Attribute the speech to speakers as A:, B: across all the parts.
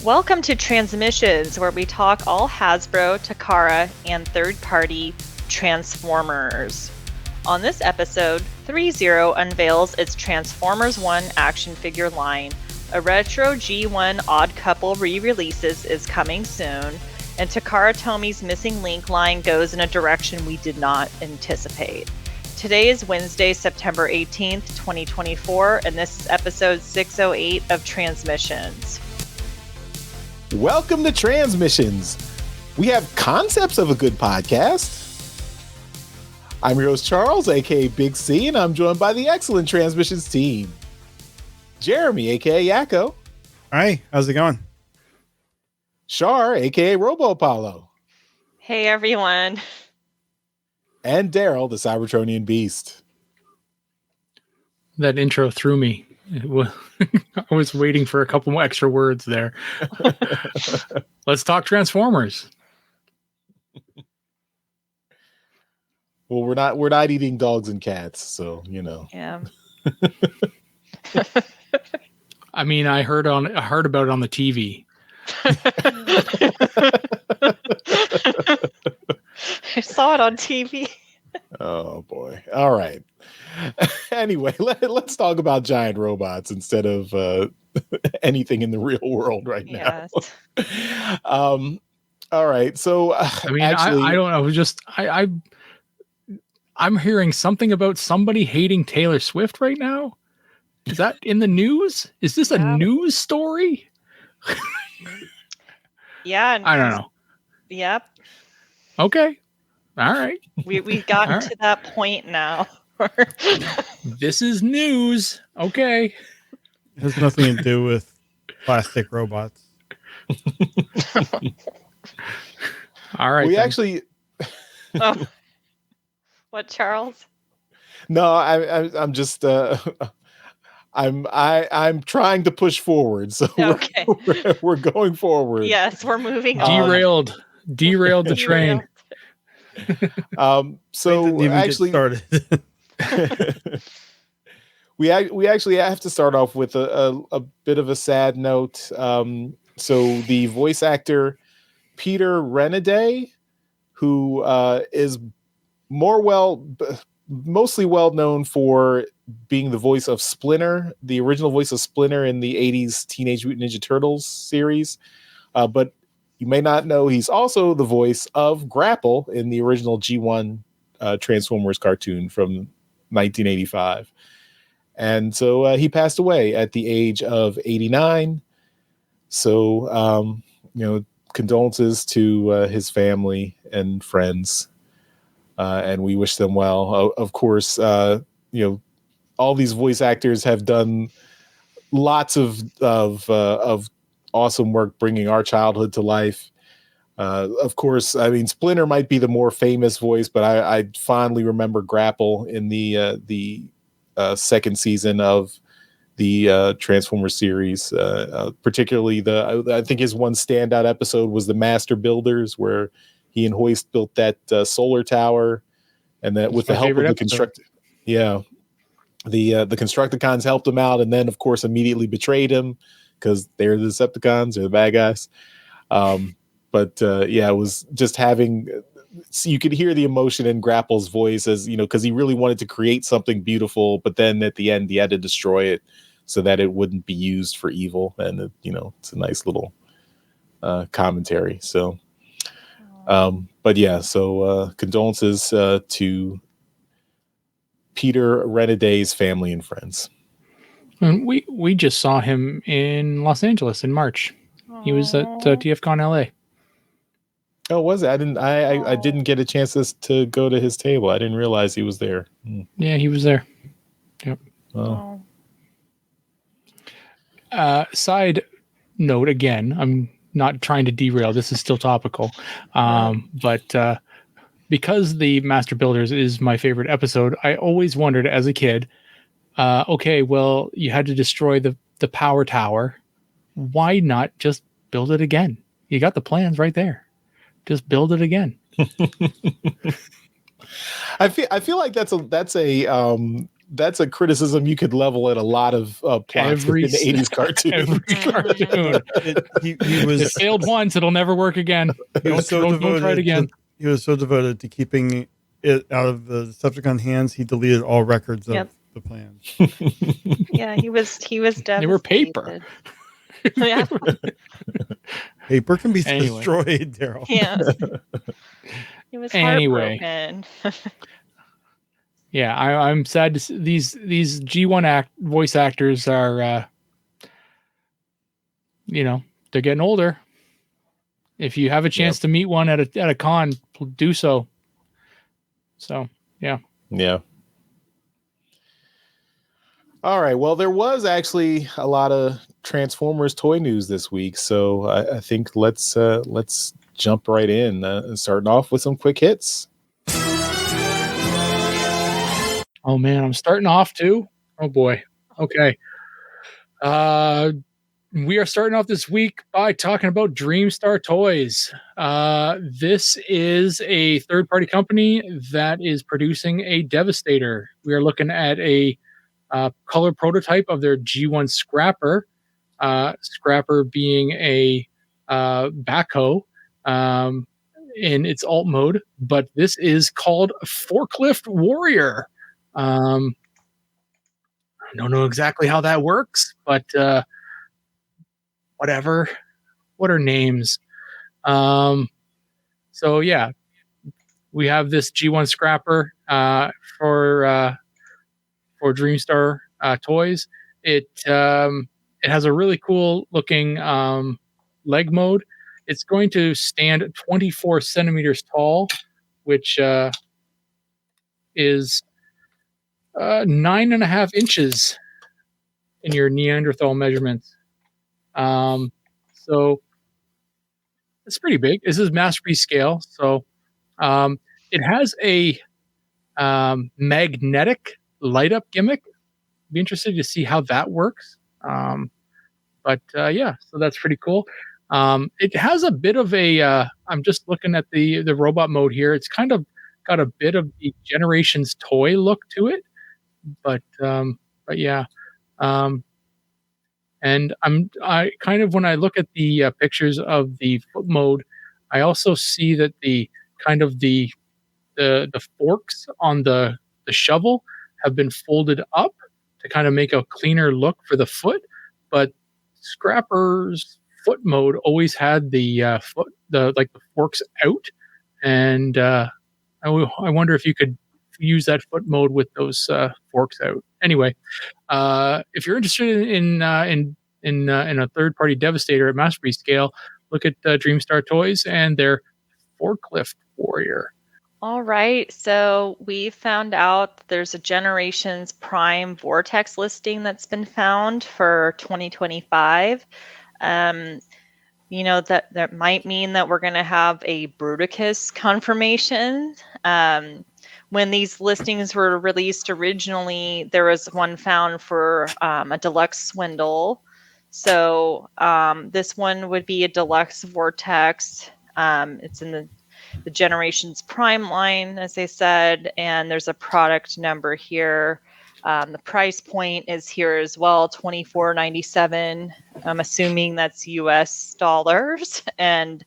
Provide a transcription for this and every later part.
A: Welcome to Transmissions, where we talk all Hasbro, Takara, and third-party Transformers. On this episode, ThreeZero unveils its Transformers 1 action figure line. A retro G1 Odd Couple re-releases is coming soon, and Takara Tomy's Missing Link line goes in a direction we did not anticipate. Today is Wednesday, September 18th, 2024, and this is episode 608 of Transmissions.
B: Welcome to Transmissions. We have concepts of a good podcast. I'm your host, Charles, aka Big C, and I'm joined by the excellent Transmissions team. Jeremy, aka Yakko.
C: Hi, how's it going?
B: Shar, aka Robo Apollo.
A: Hey, everyone.
B: And Daryl, the Cybertronian Beast.
D: That intro threw me. I was waiting for a couple more extra words there. Let's talk Transformers.
B: Well, we're not eating dogs and cats, so you know.
A: Yeah.
D: I mean, I heard about it on the TV.
A: I saw it on TV.
B: Oh boy! All right. Anyway, let's talk about giant robots instead of anything in the real world right now.
A: Yes.
B: All right. So
D: I mean, I don't know. I'm hearing something about somebody hating Taylor Swift right now. Is that in the news? Is this a news story?
A: Yeah.
D: I don't know.
A: Yep.
D: Okay. All right.
A: We've gotten to that point now.
D: This is news. Okay.
C: It has nothing to do with plastic robots.
D: All right.
B: We
D: then.
B: actually.
A: Oh. What, Charles?
B: No, I'm just. I'm trying to push forward, so
A: Okay.
B: we're going forward.
A: Yes, we're moving on.
D: Derailed the train.
B: So
C: Didn't even
B: actually,
C: get started.
B: we actually have to start off with a bit of a sad note. So the voice actor Peter Renaday, who is mostly well known for being the voice of Splinter, the original voice of Splinter in the 80s Teenage Mutant Ninja Turtles series. But you may not know he's also the voice of Grapple in the original G1 Transformers cartoon from 1985. And so he passed away at the age of 89. So, condolences to his family and friends. And we wish them well. Of course, all these voice actors have done lots of awesome work bringing our childhood to life. Of course, I mean, Splinter might be the more famous voice, but I fondly remember Grapple in the second season of the Transformers series. Particularly I think his one standout episode was the Master Builders, where he and Hoist built that solar tower, and that with the help of the Constructicons. Yeah. The Constructicons helped him out, and then of course immediately betrayed him because they're the Decepticons, or the bad guys. But it was just having. So you could hear the emotion in Grapple's voice, as because he really wanted to create something beautiful, but then at the end he had to destroy it so that it wouldn't be used for evil. And it's a nice little commentary. So, condolences to Peter Renaday's family and friends.
D: And we just saw him in Los Angeles in March. He was at TFCon LA.
B: Oh, was it? I didn't get a chance to go to his table. I didn't realize he was there.
D: Yeah, he was there. Yep.
B: Oh.
D: Side note again, I'm not trying to derail. This is still topical. But because the Master Builders is my favorite episode, I always wondered as a kid, okay, well, you had to destroy the power tower. Why not just build it again? You got the plans right there. Just build it again.
B: I feel like that's a that's a criticism you could level at a lot of plots
D: Every
B: in the 80s cartoon.
D: Every cartoon.
C: He was
D: It failed once; it'll never work again. Don't try it again.
C: He was so devoted to keeping it out of the Decepticon hands, he deleted all records of the plan.
A: Yeah, he was devastated.
D: They were paper.
A: Yeah.
C: Paper can be
D: Anyway.
C: destroyed, Daryl.
A: Yeah. He was
D: Anyway.
A: heartbroken.
D: Yeah, I'm sad to see these G1 voice actors are, they're getting older. If you have a chance to meet one at a con, do so. So, yeah.
B: Yeah. All right. Well, there was actually a lot of Transformers toy news this week, so I think let's jump right in, starting off with some quick hits.
D: Oh man, I'm starting off too. Oh boy. Okay. We are starting off this week by talking about Dreamstar Toys. This is a third-party company that is producing a Devastator. We are looking at a color prototype of their G1 Scrapper. Scrapper being a backhoe in its alt mode, but this is called Forklift Warrior. I don't know exactly how that works, but whatever. What are names? So yeah, we have this G1 Scrapper for Dreamstar Toys. It has a really cool looking leg mode. It's going to stand 24 centimeters tall, which is 9.5 inches in your Neanderthal measurements. So it's pretty big. This is masterpiece scale. So it has a magnetic light up gimmick. Be interested to see how that works. But yeah, so that's pretty cool. It has a bit of a I'm just looking at the robot mode here. It's kind of got a bit of the Generations toy look to it. But yeah. And I kind of, when I look at the pictures of the foot mode, I also see that the kind of the forks on the shovel have been folded up to kind of make a cleaner look for the foot. But Scrapper's foot mode always had the forks out, and I wonder if you could use that foot mode with those forks out. Anyway, if you're interested in a third-party Devastator at masterpiece scale, look at Dreamstar Toys and their Forklift Warrior.
A: All right, so we found out there's a Generations Prime Vortex listing that's been found for 2025. That might mean that we're going to have a Bruticus confirmation. When these listings were released originally, there was one found for a deluxe Swindle. So this one would be a deluxe Vortex. It's in the Generations Prime line, as they said, and there's a product number here. The price point is here as well, $24.97. I'm assuming that's US dollars. And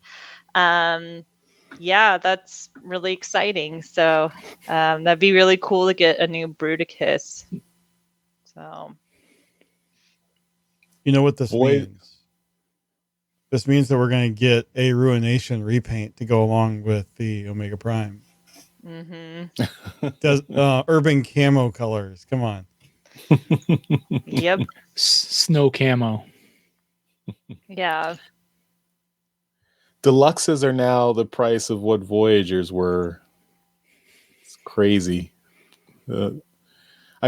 A: yeah, that's really exciting. So that'd be really cool to get a new Bruticus. So,
C: you know what this means? This means that we're going to get a Ruination repaint to go along with the Omega Prime.
A: Mm-hmm.
C: Does urban camo colors? Come on.
A: Yep.
D: Snow camo.
A: Yeah.
B: Deluxes are now the price of what Voyagers were. It's crazy. I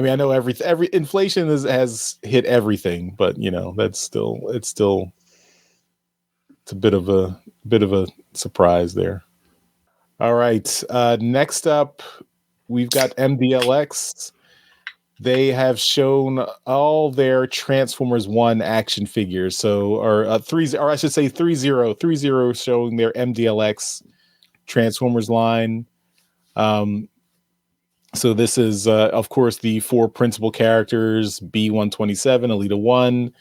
B: mean, I know every inflation has hit everything, but it's a bit of a surprise there. All right. Next up, we've got MDLX. They have shown all their Transformers 1 action figures. So, ThreeZero showing their MDLX Transformers line. So this is, of course, the 4 principal characters: B-127, Alita 1,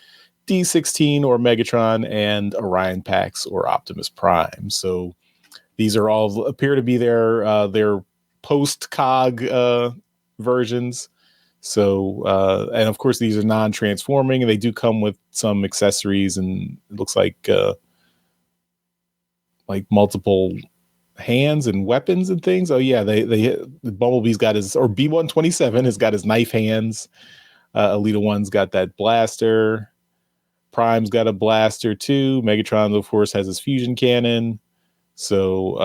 B: D-16 or Megatron, and Orion Pax or Optimus Prime. So these are all appear to be their post-cog versions. So, and of course, these are non-transforming, and they do come with some accessories, and it looks like multiple hands and weapons and things. Oh yeah, Bumblebee's got his, or B-127 has got his knife hands. Alita 1's got that blaster. Prime's got a blaster too. Megatron, of course, has his fusion cannon. So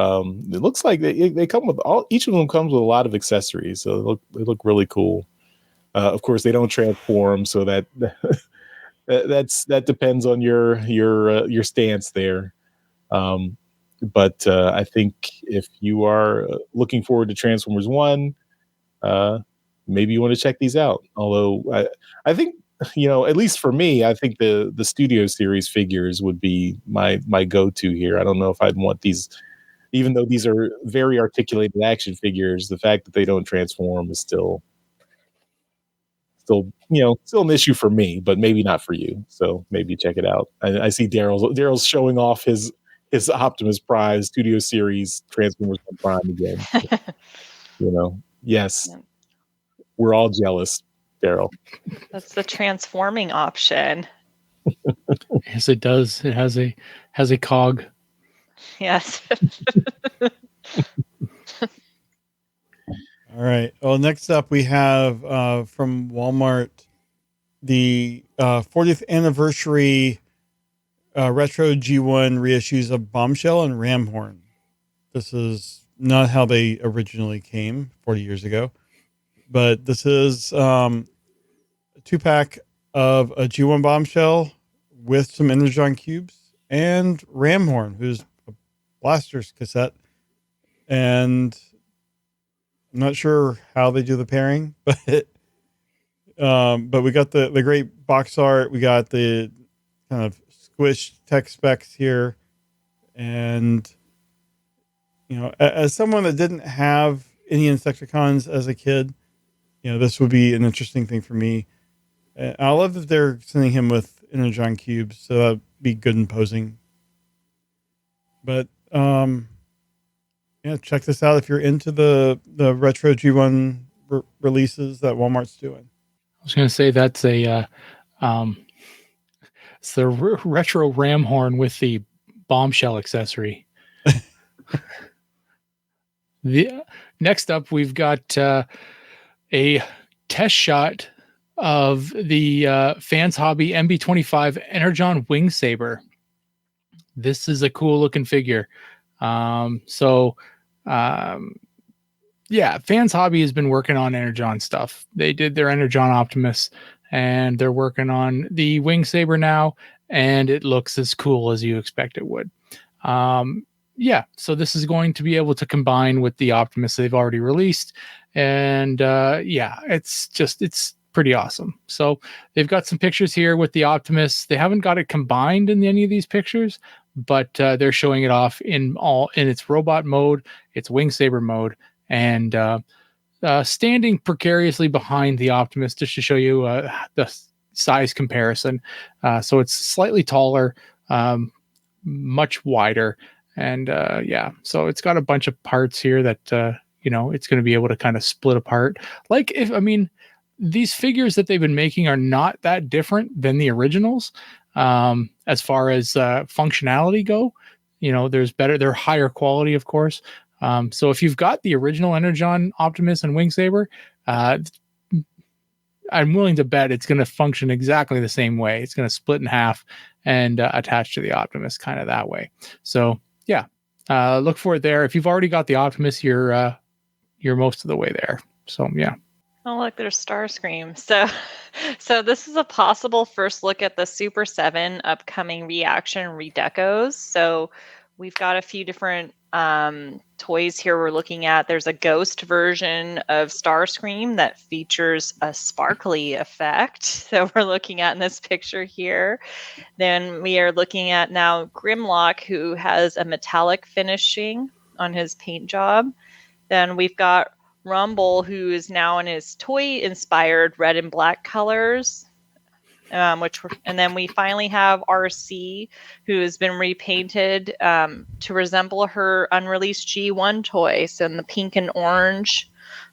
B: it looks like they come with each of them comes with a lot of accessories. So they look really cool. Of course, they don't transform, so that depends on your stance there. But I think if you are looking forward to Transformers 1, maybe you want to check these out. Although I think, at least for me, I think the Studio Series figures would be my go-to here. I don't know if I'd want these, even though these are very articulated action figures. The fact that they don't transform is still an issue for me, but maybe not for you. So maybe check it out. I see Daryl's showing off his Optimus Prime Studio Series Transformers Prime again. Yes, yeah. We're all jealous, Daryl.
A: That's the transforming option.
D: Yes, it does. It has a cog.
A: Yes.
C: All right. Well, next up we have from Walmart the 40th anniversary retro G1 reissues of Bombshell and Ramhorn. This is not how they originally came 40 years ago, but this is a 2-pack of a G1 Bombshell with some Energon cubes and Ramhorn, who's a Blasters cassette. And I'm not sure how they do the pairing, but we got the great box art. We got the kind of squished tech specs here. And, as someone that didn't have any Insecticons as a kid, this would be an interesting thing for me. I love that they're sending him with Energon cubes, so that'd be good and posing. But, check this out if you're into the retro G1 releases that Walmart's doing.
D: I was going to say that's it's the retro Ramhorn with the Bombshell accessory. Next up, we've got a test shot of the Fans Hobby MB25 Energon Wing Saber. This is a cool looking figure. Fans Hobby has been working on Energon stuff. They did their Energon Optimus, and they're working on the Wing Saber now, and it looks as cool as you expect it would. So this is going to be able to combine with the Optimus they've already released, and it's pretty awesome. So they've got some pictures here with the Optimus. They haven't got it combined in any of these pictures, but they're showing it off in its robot mode, its Wing Saber mode, and standing precariously behind the Optimus just to show you the size comparison. So it's slightly taller, much wider, and so it's got a bunch of parts here that it's going to be able to kind of split apart. These figures that they've been making are not that different than the originals as far as functionality go. They're higher quality, of course. So if you've got the original Energon Optimus and Wing Saber, I'm willing to bet it's going to function exactly the same way. It's going to split in half and attach to the Optimus kind of that way. So look for it there. If you've already got the Optimus, you're most of the way there. So yeah.
A: Oh, look, there's Starscream. So this is a possible first look at the Super 7 upcoming reaction redecos. So we've got a few different toys here we're looking at. There's a ghost version of Starscream that features a sparkly effect. So we're looking at in this picture here. Then we are looking at now Grimlock, who has a metallic finishing on his paint job. Then we've got Rumble, who is now in his toy-inspired red and black colors. And then we finally have Arcee, who has been repainted to resemble her unreleased G1 toy, so in the pink and orange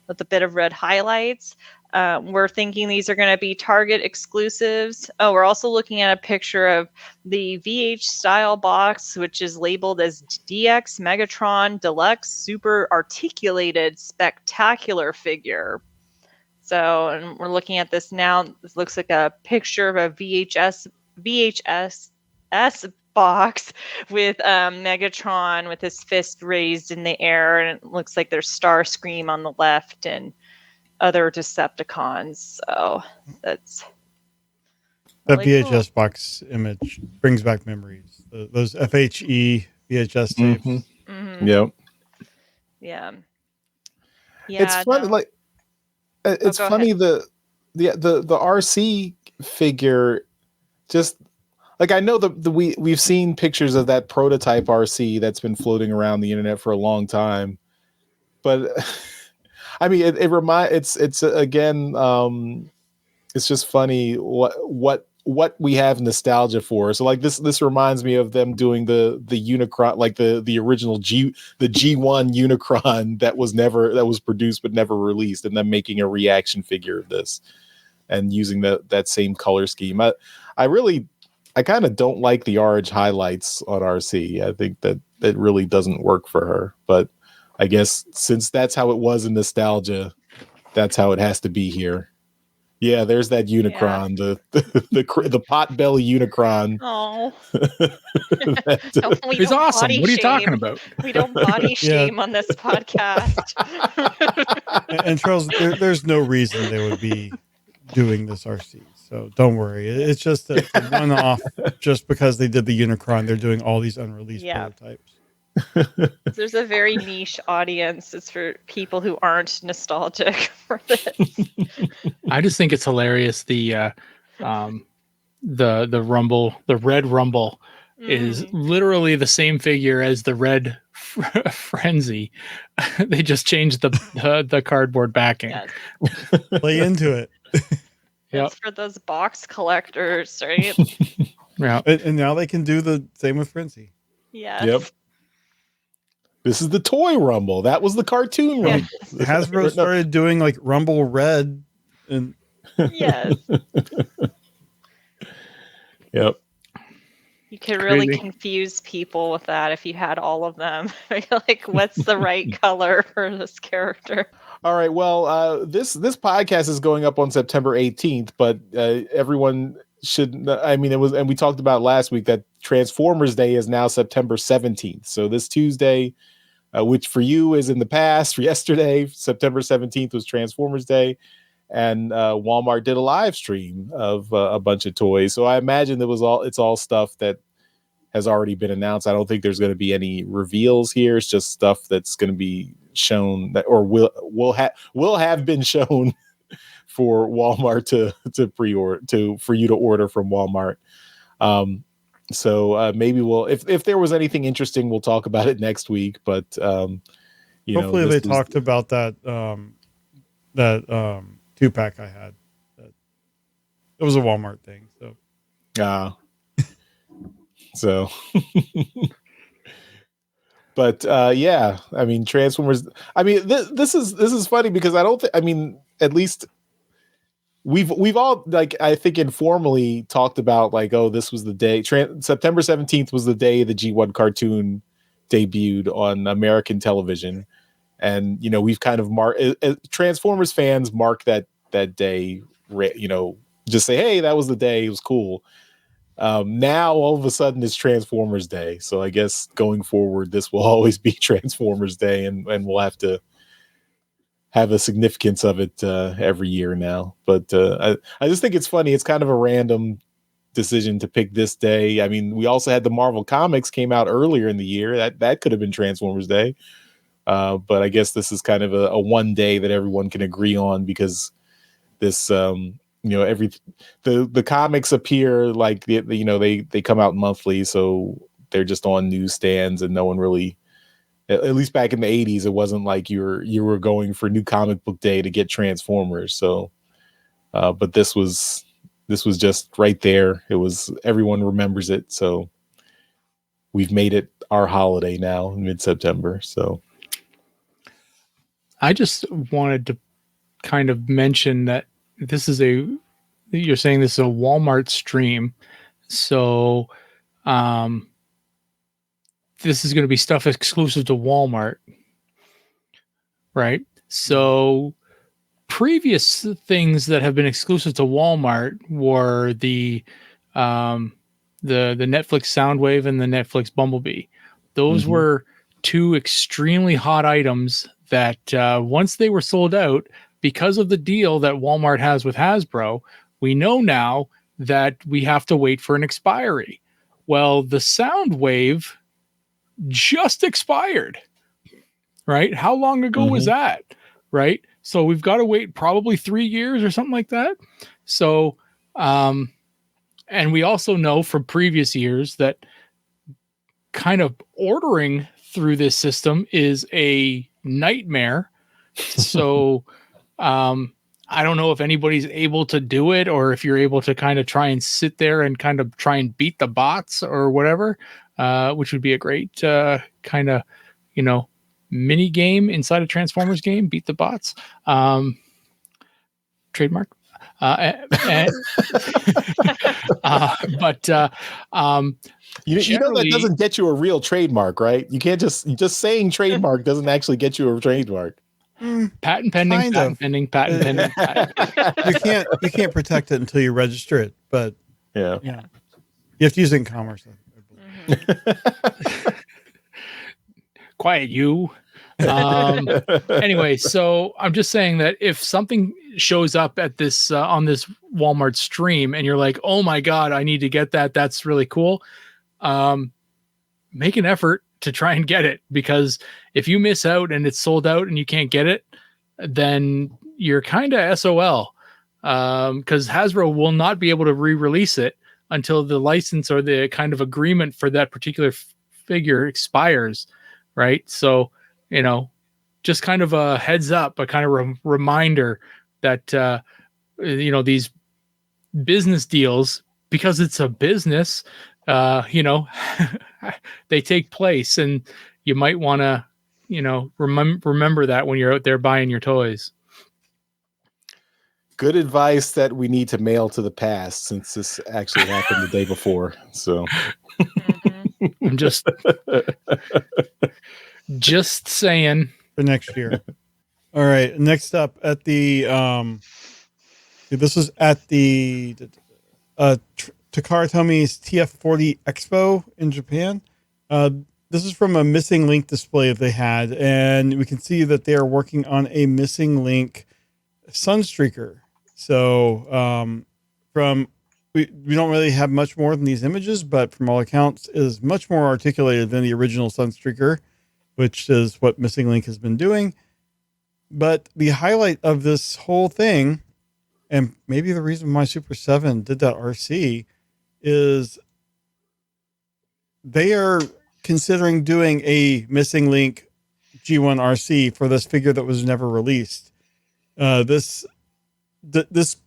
A: with a bit of red highlights. We're thinking these are going to be Target exclusives. Oh, we're also looking at a picture of the VH style box, which is labeled as DX Megatron Deluxe Super Articulated Spectacular Figure. So, and we're looking at this now. This looks like a picture of a VHS box with Megatron with his fist raised in the air, and it looks like there's Starscream on the left and other Decepticons. So that's
C: that
A: really
C: VHS box image brings back memories. Those FHE VHS tapes.
B: Mm-hmm.
A: Mm-hmm.
B: Yep.
A: Yeah.
B: It's fun.
A: No.
B: Like it's funny
A: ahead.
B: the Arcee figure. Just like I know we've seen pictures of that prototype Arcee that's been floating around the internet for a long time, but I mean it's again it's just funny what we have nostalgia for. So like this reminds me of them doing the Unicron, like the original G1 Unicron that was produced but never released, and then making a reaction figure of this and using that same color scheme. I kind of don't like the orange highlights on Arcee. I think that it really doesn't work for her, but I guess since that's how it was in nostalgia, that's how it has to be here. Yeah, there's that Unicron, the potbelly Unicron.
A: Oh,
D: it's awesome. What are you talking about?
A: We don't body shame on this podcast.
C: and Charles, there's no reason they would be doing this Arcee, so don't worry. It's just a one-off. Just because they did the Unicron, they're doing all these unreleased prototypes.
A: There's a very niche audience. It's for people who aren't nostalgic for this.
D: I just think it's hilarious. The Rumble, the red Rumble, is literally the same figure as the red Frenzy. They just changed the cardboard backing.
A: Yes.
C: Play into it.
A: It's for those box collectors, right?
D: Yeah.
C: And now they can do the same with Frenzy.
A: Yes.
B: Yep. This is the toy Rumble. That was the cartoon Rumble.
C: Hasbro started doing like Rumble Red, and
A: yes.
B: Yep.
A: You could really confuse people with that if you had all of them. Like, what's the right color for this character?
B: All right. Well, this podcast is going up on September 18th, but everyone should. I mean, it was, and we talked about last week that Transformers Day is now September 17th. So this Tuesday, which for you is in the past, for yesterday, September 17th was Transformers Day, and Walmart did a live stream of a bunch of toys. So I imagine it's all stuff that has already been announced. I don't think there's going to be any reveals here. It's just stuff that's going to be shown that, or will have been shown for Walmart to pre-order, for you to order from Walmart. So maybe we'll, if there was anything interesting, we'll talk about it next week. But
C: hopefully they talked about that 2-pack I had. It was a Walmart thing.
B: So, but yeah, I mean, Transformers. I mean, this is funny because I don't think. I mean, at least we've all, like, I think informally talked about, like, oh, this was the day. September 17th was the day the G1 cartoon debuted on American television, and we've kind of Transformers fans mark that day. Just say, hey, that was the day. It was cool. Now all of a sudden it's Transformers Day, so I guess going forward this will always be Transformers Day, and we'll have to have a significance of it every year now. But I just think it's funny. It's kind of a random decision to pick this day. I mean, we also had the Marvel Comics came out earlier in the year. That could have been Transformers Day, but I guess this is kind of a one day that everyone can agree on, because this the comics appear like they come out monthly, so they're just on newsstands and no one really at least back in the 80s, it wasn't like you were going for New Comic Book Day to get Transformers. So, but this was just right there. It was, everyone remembers it. So we've made it our holiday now in mid-September. So
D: I just wanted to kind of mention that you're saying this is a Walmart stream. So, this is going to be stuff exclusive to Walmart, right? So previous things that have been exclusive to Walmart were the Netflix Soundwave and the Netflix Bumblebee. Those were two extremely hot items that once they were sold out, because of the deal that Walmart has with Hasbro, we know now that we have to wait for an expiry. Well, the Soundwave just expired, right? How long ago was that, right? So we've got to wait probably 3 years or something like that. So, and we also know from previous years that kind of ordering through this system is a nightmare. So, I don't know if anybody's able to do it, or if you're able to kind of try and sit there and kind of try and beat the bots or whatever, which would be a great kind of, mini game inside a Transformers game, beat the bots. Trademark. But
B: you know that doesn't get you a real trademark, right? You can't just saying trademark doesn't actually get you a trademark.
D: Patent pending, patent pending, patent pending.
C: You can't protect it until you register it, but
B: yeah.
C: You have to use it in commerce.
D: Quiet you. Anyway, so I'm just saying that if something shows up at this on this Walmart stream and you're like, oh my God, I need to get that. That's really cool. Make an effort to try and get it, because if you miss out and it's sold out and you can't get it, then you're kind of SOL, because Hasbro will not be able to re-release it until the license or the kind of agreement for that particular figure expires, right? So, just kind of a heads up, a kind of reminder that, these business deals, because it's a business, they take place, and you might want to, remember that when you're out there buying your toys.
B: Good advice that we need to mail to the past, since this actually happened the day before. So
D: I'm just saying
C: for next year. All right. Next up at the, this was at the Takara Tomy's TF40 Expo in Japan. This is from a missing link display that they had, and we can see that they are working on a missing link Sunstreaker. So we don't really have much more than these images, but from all accounts is much more articulated than the original Sunstreaker, which is what Missing Link has been doing. But the highlight of this whole thing, and maybe the reason why Super 7 did that Arcee, is they are considering doing a Missing Link G1 Arcee for this figure that was never released. This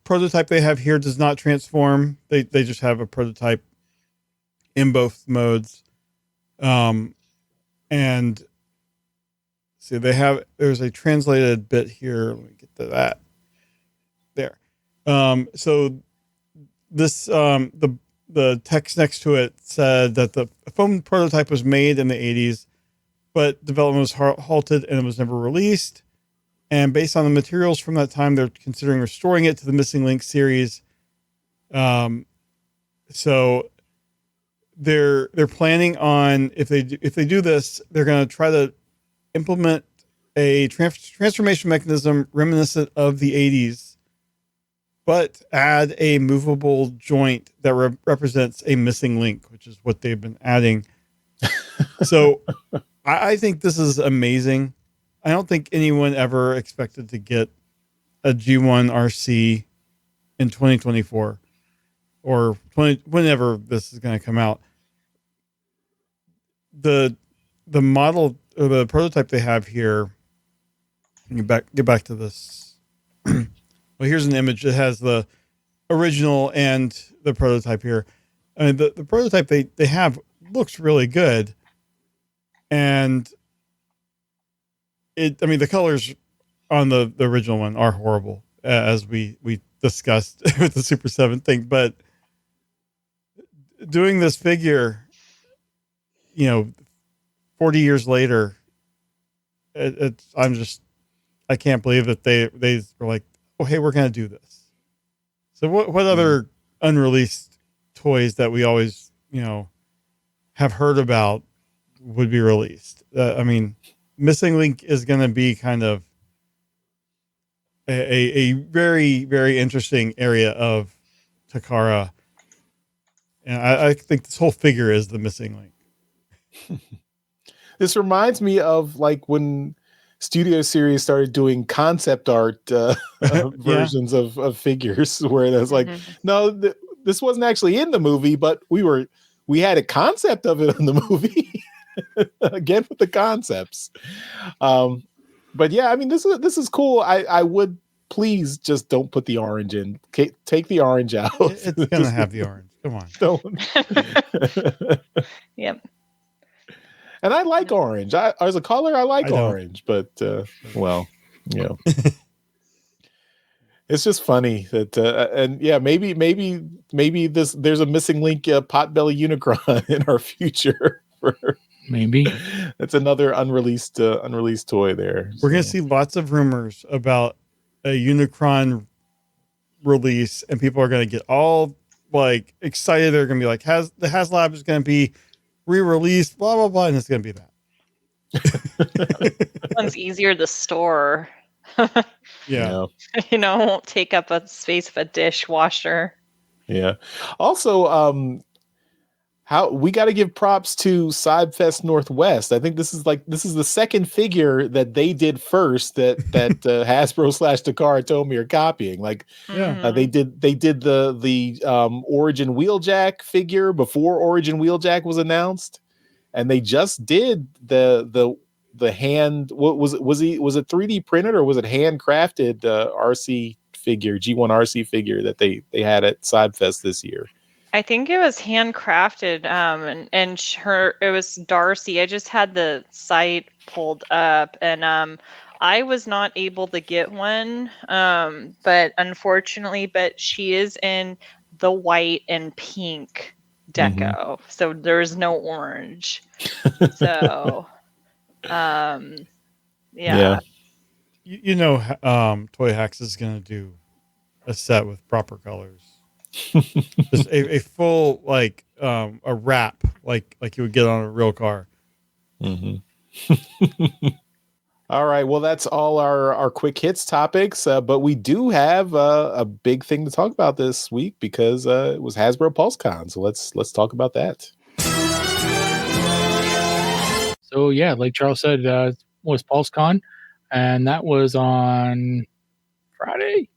C: prototype they have here does not transform. They just have a prototype in both modes. And see, there's a translated bit here. Let me get to that. There. So this, the text next to it said that the foam prototype was made in the 80s, but development was halted and it was never released. And based on the materials from that time, they're considering restoring it to the Missing Link series. So they're planning on, if they do this, they're going to try to implement a transformation mechanism reminiscent of the 80s, but add a movable joint that represents a missing link, which is what they've been adding. So I think this is amazing. I don't think anyone ever expected to get a G1 Arcee in 2024 or whenever this is going to come out. The model the prototype they have here. Get back to this. Well, here's an image that has the original and the prototype here. I mean, the prototype they have looks really good, and the colors on the original one are horrible, as we discussed with the Super 7 thing. But doing this figure, 40 years later, I can't believe that they were like, oh, hey, we're going to do this. So what other unreleased toys that we always, have heard about would be released? Missing Link is going to be kind of a very, very interesting area of Takara. And I think this whole figure is the Missing Link.
B: This reminds me of like when Studio Series started doing concept art versions of figures, where it was like, no, this wasn't actually in the movie, but we had a concept of it in the movie. Again with the concepts. But yeah, this is cool. I would, please just don't put the orange in. Take the orange out.
C: It's gonna have the orange. Come on.
B: Don't.
A: Yep.
B: And I like orange. As a color, I like orange, but it's just funny that and yeah, maybe there's a Missing Link Potbelly Unicron in our future.
D: Maybe
B: that's another unreleased toy there.
C: We're gonna see lots of rumors about a Unicron release, and people are gonna get all like excited. They're gonna be like, the HasLab is gonna be re-released, blah blah blah, and it's gonna be that.
A: One's easier to store.
C: Yeah.
A: Won't take up a space of a dishwasher.
B: Yeah. Also, how we got to give props to Cybfest Northwest. I think this is the second figure that they did first that Hasbro / Takara Tomy are copying. Like, they did the Origin Wheeljack figure before Origin Wheeljack was announced, and they just did the hand. What was it? Was it 3D printed or was it handcrafted Arcee figure, G1 Arcee figure that they had at Cybfest this year?
A: I think it was handcrafted, and it was Darcy. I just had the site pulled up, and I was not able to get one, but unfortunately, she is in the white and pink deco, so there's no orange. So, yeah.
C: Toy Hacks is gonna do a set with proper colors. Just a full a wrap like you would get on a real car.
B: All right, well, that's all our quick hits topics, but we do have a big thing to talk about this week because it was Hasbro PulseCon, so let's talk about that.
D: So yeah, like Charles said, was PulseCon, and that was on Friday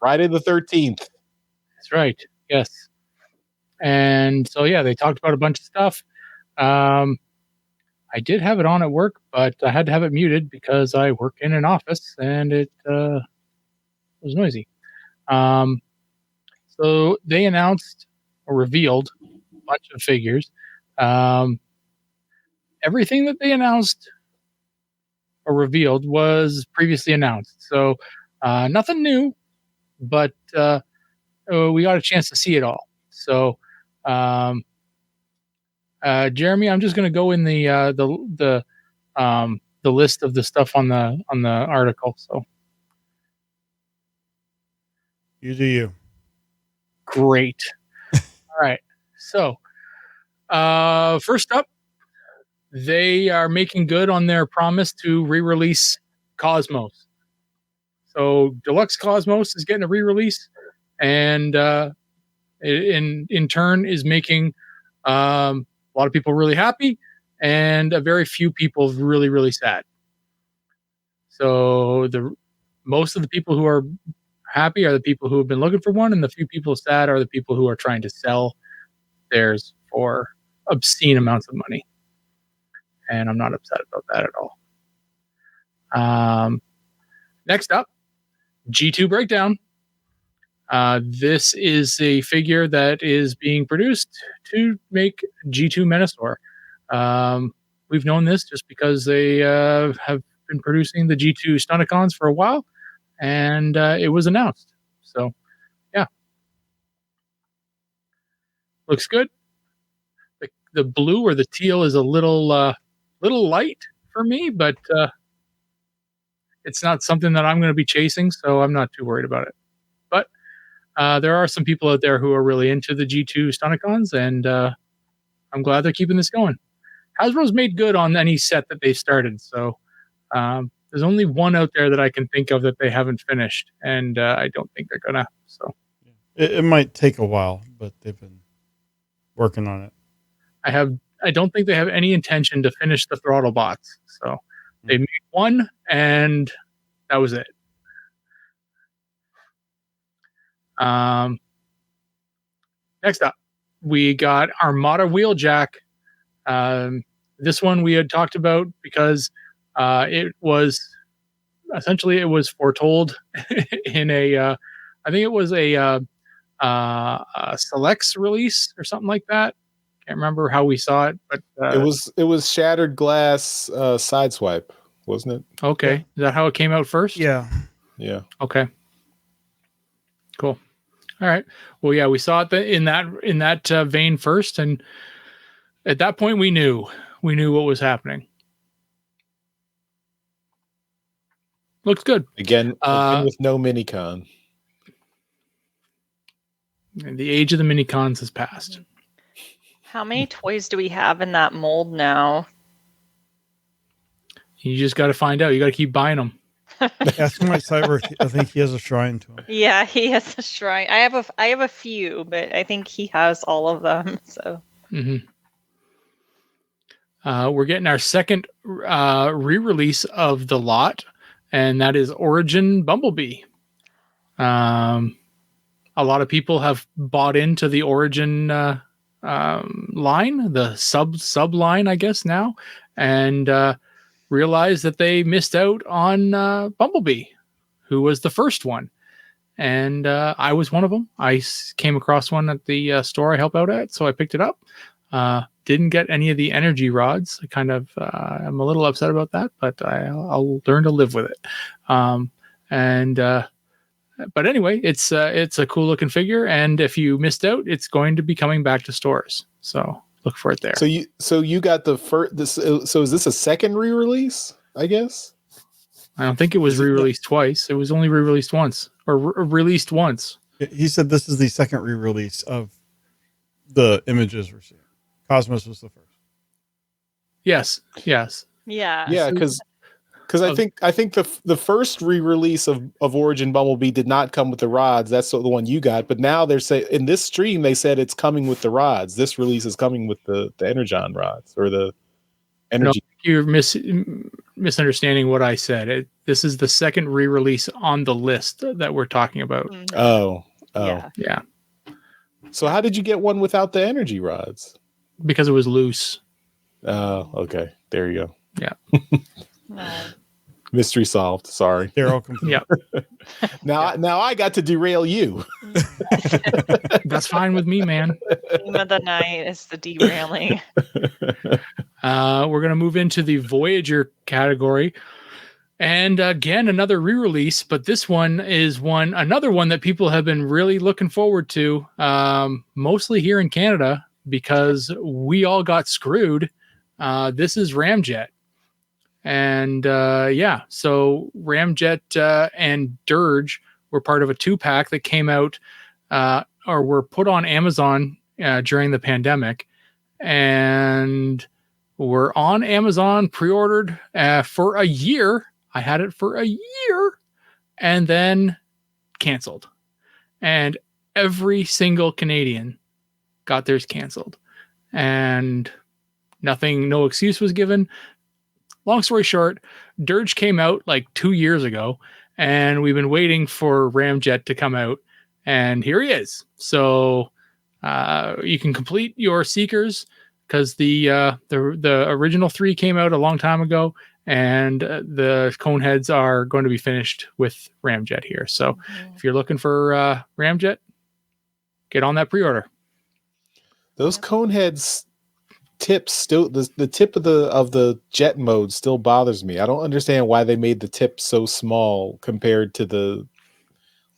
B: the 13th.
D: That's right. Yes. And so, yeah, they talked about a bunch of stuff. I did have it on at work, but I had to have it muted because I work in an office and it was noisy. So they announced or revealed a bunch of figures. Everything that they announced or revealed was previously announced. So nothing new, but we got a chance to see it all. So, Jeremy, I'm just going to go in the list of the stuff on the article. So,
C: you do you.
D: Great. All right. So, first up, they are making good on their promise to re-release Cosmos. So, Deluxe Cosmos is getting a re-release, and in turn is making a lot of people really happy and a very few people really, really sad. So most of the people who are happy are the people who have been looking for one, and the few people sad are the people who are trying to sell theirs for obscene amounts of money. and I'm not upset about that at all. Next up, G2 Breakdown. This is a figure that is being produced to make G2 Menasor. We've known this just because they have been producing the G2 Stunticons for a while, and it was announced. So, yeah. Looks good. The blue or the teal is a little light for me, but it's not something that I'm going to be chasing, so I'm not too worried about it. But there are some people out there who are really into the G2 Stunticons, and I'm glad they're keeping this going. Hasbro's made good on any set that they started, so there's only one out there that I can think of that they haven't finished, and I don't think they're gonna. So
C: it might take a while, but they've been working on it.
D: I don't think they have any intention to finish the throttle bots. So they made one, and that was it. Next up, we got Armada Wheeljack. This one we had talked about because it was foretold in I think it was a Selects release or something like that. Can't remember how we saw it, but
B: it was Shattered Glass Sideswipe, wasn't it?
D: Okay,
C: yeah.
D: Is that how it came out first?
C: Yeah.
D: Okay. Cool. All right. Well, yeah, we saw it in that vein first, and at that point, we knew what was happening. Looks good.
B: Again with no minicon.
D: The age of the minicons has passed.
A: How many toys do we have in that mold now?
D: You just got to find out. You got to keep buying them.
C: Ask my cyber. I think he has a shrine to him.
A: Yeah, he has a shrine. I have a few, but I think he has all of them. So.
D: Mm-hmm. We're getting our second re-release of the lot, and that is Origin Bumblebee. A lot of people have bought into the Origin line, the sub line, I guess now, and realized that they missed out on Bumblebee, who was the first one. And I was one of them. I came across one at the store I help out at, so I picked it up. Didn't get any of the energy rods. I kind of I'm a little upset about that, but I'll learn to live with it. But anyway, it's a cool looking figure, and if you missed out, it's going to be coming back to stores. So look for it there.
B: So you got the first. So is this a second re-release? I guess.
D: I don't think it was re-released twice. It was only re-released once, or released once.
C: He said this is the second re-release of the images we're seeing. Cosmos was the first.
D: Yes.
A: Yeah.
B: Yeah, because I think the first re-release of Origin Bumblebee did not come with the rods. That's the one you got. But now they're saying in this stream they said it's coming with the rods. This release is coming with the Energon rods or the energy.
D: No, you're misunderstanding what I said. This is the second re-release on the list that we're talking about.
A: Mm-hmm.
B: Oh,
D: yeah.
B: So how did you get one without the energy rods?
D: Because it was loose.
B: Oh, okay. There you go.
D: Yeah.
A: No.
B: Mystery solved. Sorry.
C: They're all complete.
D: Yeah.
B: Now I got to derail you.
D: That's fine with me, man.
A: Theme of the night is the derailing.
D: We're going to move into the Voyager category. And again, another re-release, but this one is another one that people have been really looking forward to, mostly here in Canada, because we all got screwed. This is Ramjet. And so Ramjet and Dirge were part of a 2-pack that came out or were put on Amazon during the pandemic, and were on Amazon pre-ordered for a year. I had it for a year and then canceled. And every single Canadian got theirs canceled. And no excuse was given. Long story short, Dirge came out like 2 years ago, and we've been waiting for Ramjet to come out, and here he is. So you can complete your Seekers because the original 3 came out a long time ago, and the Coneheads are going to be finished with Ramjet here. So if you're looking for Ramjet, get on that pre-order.
B: Those Coneheads tips still, the tip of the jet mode still bothers me. I don't understand why they made the tip so small compared to the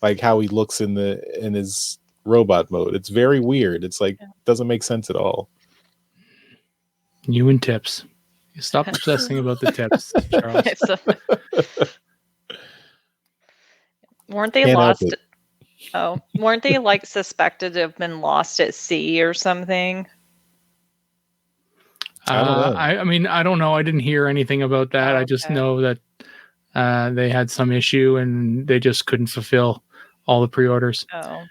B: like how he looks in his robot mode. It's very weird. It's like doesn't make sense at all.
D: You and tips. You stop obsessing about the tips, Charles.
A: Weren't they lost? Oh, weren't they like suspected to have been lost at sea or something?
B: I don't know.
D: I mean, I don't know. I didn't hear anything about that. I just know that they had some issue and they just couldn't fulfill all the pre-orders.
A: Oh.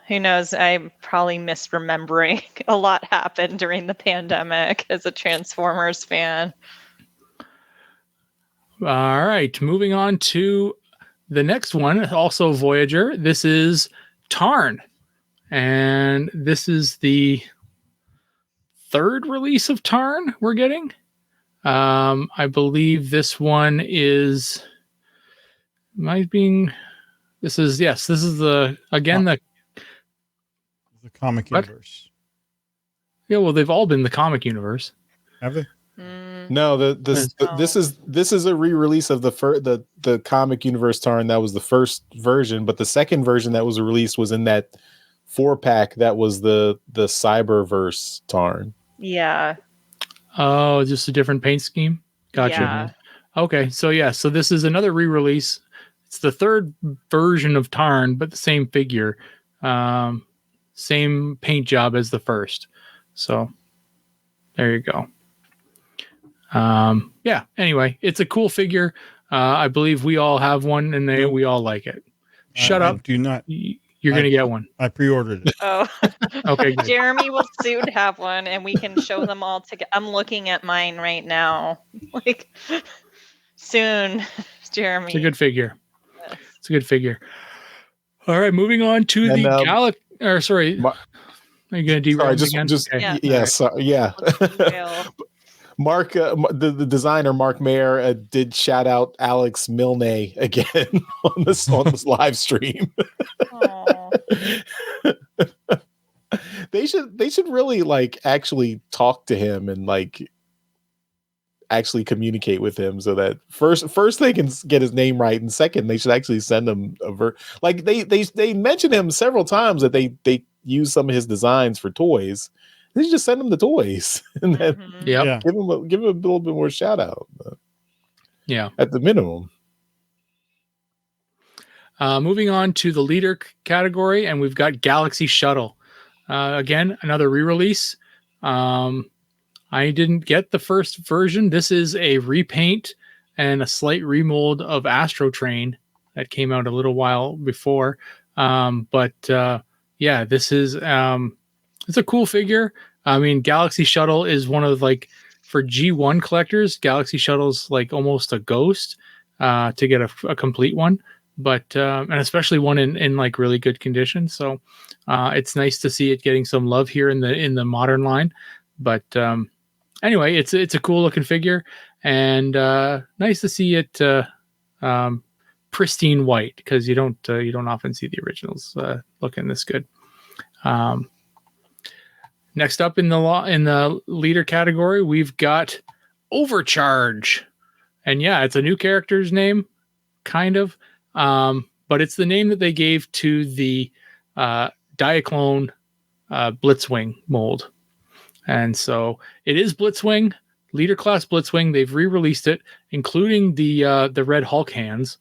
A: Who knows? I'm probably misremembering. A lot happened during the pandemic as a Transformers fan.
D: All right. Moving on to the next one, also Voyager. This is Tarn. And this is the 3rd release of Tarn we're getting. I believe this one is this is the
C: comic universe.
D: Yeah, well, they've all been the comic universe.
C: Have they?
B: No, this is a re-release of the comic universe Tarn. That was the first version, but the second version that was released was in that 4-pack that was the Cyberverse Tarn.
A: Yeah.
D: Oh, just a different paint scheme? Gotcha.
A: Yeah.
D: Okay, so this is another re-release. It's the 3rd version of Tarn, but the same figure. Same paint job as the first. So there you go. Anyway, it's a cool figure. I believe we all have one and we all like it. Shut up.
C: Do not.
D: You're going to get one.
C: I pre-ordered it.
A: Oh,
D: okay. Good.
A: Jeremy will soon have one and we can show them all together. I'm looking at mine right now. Like soon, Jeremy.
D: It's a good figure. Yes. It's a good figure. All right, moving on to the Galaxy. Or sorry, are you going to derail again?
B: Yeah. Mark, the designer Mark Mayer did shout out Alex Milne again on this live stream. They should really like actually talk to him and like actually communicate with him so that first they can get his name right, and second they should actually send him like they mentioned him several times that they use some of his designs for toys. They should just send him the toys and then give him a little bit more shout out. At the minimum.
D: Moving on to the leader category, and we've got Galaxy Shuttle. Again, another re-release. I didn't get the first version. This is a repaint and a slight remold of Astro Train that came out a little while before. This is it's a cool figure. I mean, Galaxy Shuttle is one of for G1 collectors, Galaxy Shuttle's like almost a ghost to get a complete one, but and especially one in like really good condition. So it's nice to see it getting some love here in the modern line. But anyway, it's a cool looking figure, and nice to see it pristine white, because you don't often see the originals looking this good. Next up in the leader category, we've got Overcharge, and it's a new character's name, kind of, but it's the name that they gave to the Diaclone Blitzwing mold, and so it is Blitzwing, leader class Blitzwing. They've re-released it, including the Red Hulk hands.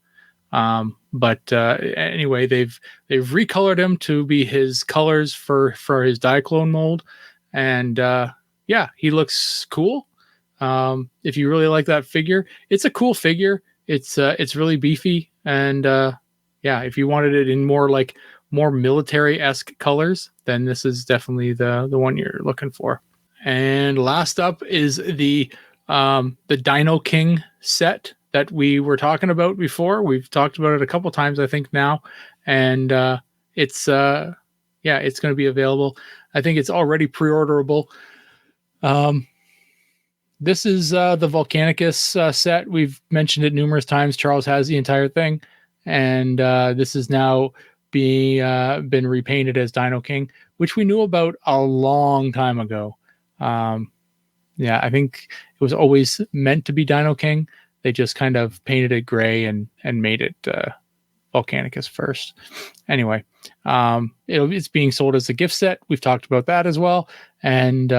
D: Anyway, they've recolored him to be his colors for his Diaclone mold, and he looks cool. If you really like that figure, it's a cool figure. It's really beefy, and if you wanted it in more military-esque colors, then this is definitely the one you're looking for. And last up is the Dino King set that we were talking about before. We've talked about it a couple times, I think, now, and it's going to be available. I think it's already pre-orderable. This is the Volcanicus set. We've mentioned it numerous times. Charles has the entire thing, and this is now been repainted as Dino King, which we knew about a long time ago. Yeah, I think it was always meant to be Dino King. They just kind of painted it gray and made it Volcanicus first. Anyway, it's being sold as a gift set. We've talked about that as well, and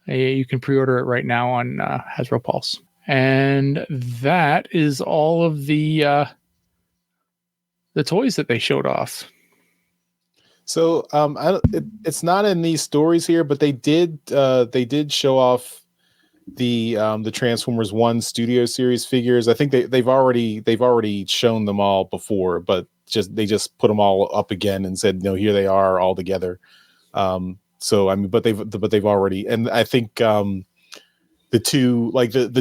D: you can pre-order it right now on Hasbro Pulse. And that is all of the toys that they showed off.
B: So it's not in these stories here, but they did show off the Transformers 1 Studio Series figures. I think they've already shown them all before, but they just put them all up again and said, no, here they are all together. So I mean, but they've already, and I think the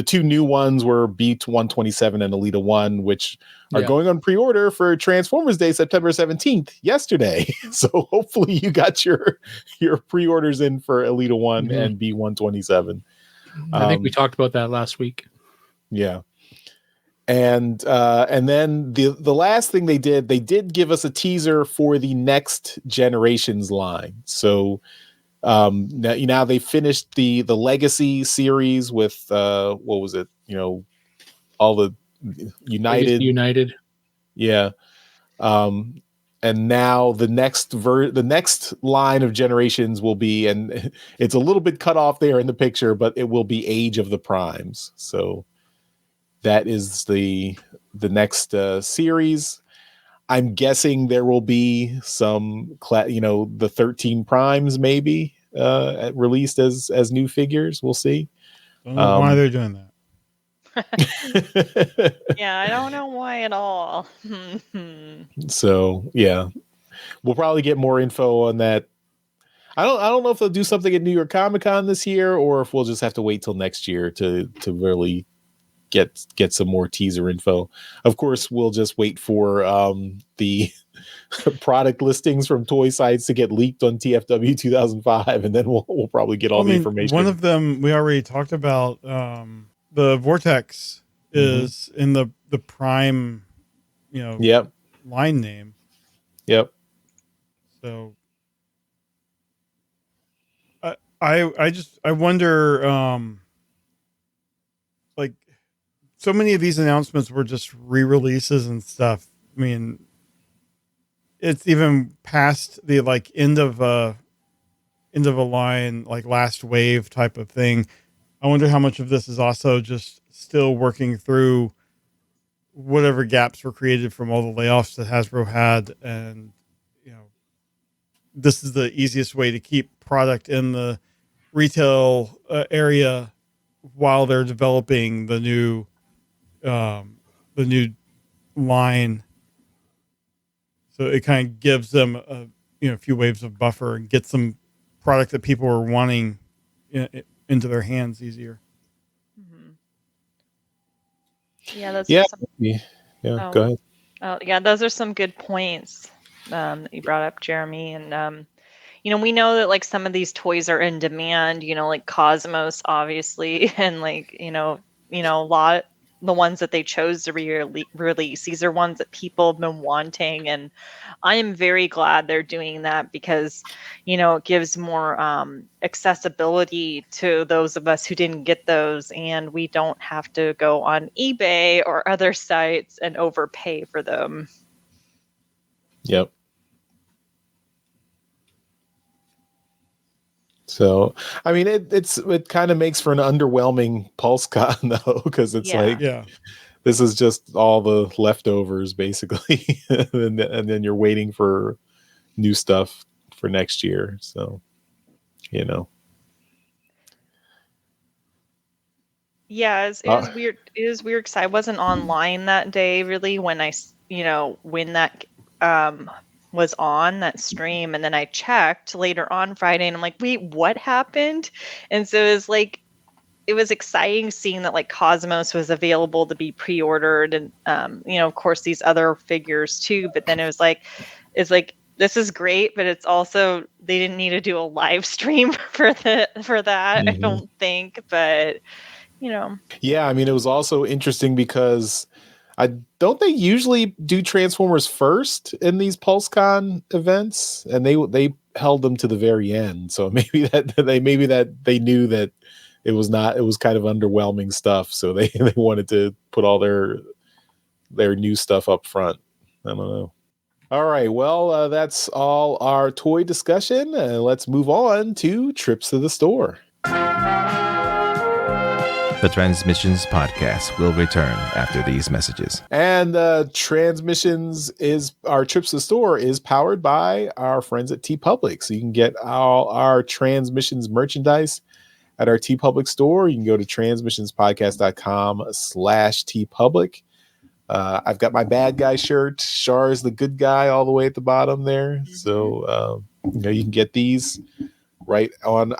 B: two new ones were Beat 127 and Elita 1, which are going on pre-order for Transformers Day, September 17th, yesterday. So hopefully you got your pre-orders in for Elita 1 and B127.
D: I think we talked about that last week.
B: Yeah. And then the last thing they did give us a teaser for the next Generations line. So now they finished the Legacy series with what was it? All the United. Yeah. And now the next line of Generations will be, and it's a little bit cut off there in the picture, but it will be Age of the Primes. So that is the next series. I'm guessing there will be some, the 13 Primes maybe released as new figures. We'll see.
C: Don't know why they're doing that.
A: Yeah, I don't know why at all.
B: So yeah, we'll probably get more info on that. I don't know if they'll do something at New York Comic Con this year, or if we'll just have to wait till next year to really get some more teaser info. Of course, we'll just wait for the product listings from toy sites to get leaked on TFW 2005, and then we'll probably get all the information.
C: One of them we already talked about. The Vortex is in the Prime, line name.
B: Yep.
C: So I wonder, like, so many of these announcements were just re-releases and stuff. I mean, it's even past the end of a line, like last wave type of thing. I wonder how much of this is also just still working through whatever gaps were created from all the layoffs that Hasbro had. And, this is the easiest way to keep product in the retail area while they're developing the new line. So it kind of gives them a few waves of buffer and gets some product that people are wanting into their hands easier.
A: Yeah, that's
B: Go ahead.
A: Oh, yeah, those are some good points that you brought up, Jeremy. And we know that some of these toys are in demand. Like Cosmos, obviously, and a lot. The ones that they chose to release, these are ones that people have been wanting, and I am very glad they're doing that because it gives more accessibility to those of us who didn't get those, and we don't have to go on eBay or other sites and overpay for them.
B: Yep. So, I mean, it kind of makes for an underwhelming PulseCon though, because it's this is just all the leftovers basically, and then you're waiting for new stuff for next year. So,
A: Yeah, it was weird. It was weird because I wasn't online that day really when when that was on that stream, and then I checked later on Friday and I'm like, wait, what happened? And so it was exciting seeing that Cosmos was available to be pre-ordered, and of course these other figures too, but then it's this is great, but it's also they didn't need to do a live stream for that. I don't think, but
B: Yeah, I mean, it was also interesting because I don't they usually do Transformers first in these PulseCon events, and they held them to the very end. So maybe that they knew that it was kind of underwhelming stuff, so they wanted to put all their new stuff up front. I don't know. All right, well, that's all our toy discussion. Let's move on to trips to the store.
E: The Transmissions Podcast will return after these messages.
B: And Transmissions our trips to the store is powered by our friends at TeePublic. So you can get all our Transmissions merchandise at our TeePublic store. You can go to transmissionspodcast.com/TeePublic. I've got my bad guy shirt. Shar is the good guy all the way at the bottom there. So you can get these right on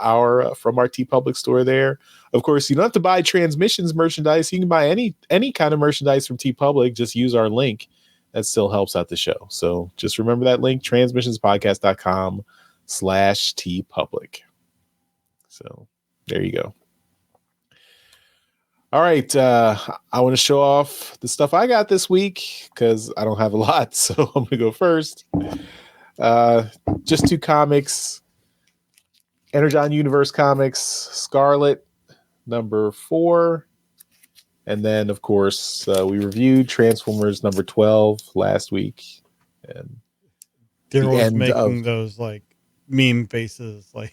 B: from our TeePublic store there. Of course, you don't have to buy Transmissions merchandise. You can buy any kind of merchandise from TeePublic. Just use our link. That still helps out the show. So just remember that link, transmissionspodcast.com/TeePublic. So there you go. All right. I want to show off the stuff I got this week because I don't have a lot. So I'm going to go first. Just 2 comics. Energon Universe Comics, Scarlet, number 4. And then, of course, we reviewed Transformers number 12 last week. And
C: Daryl was making those like meme faces, like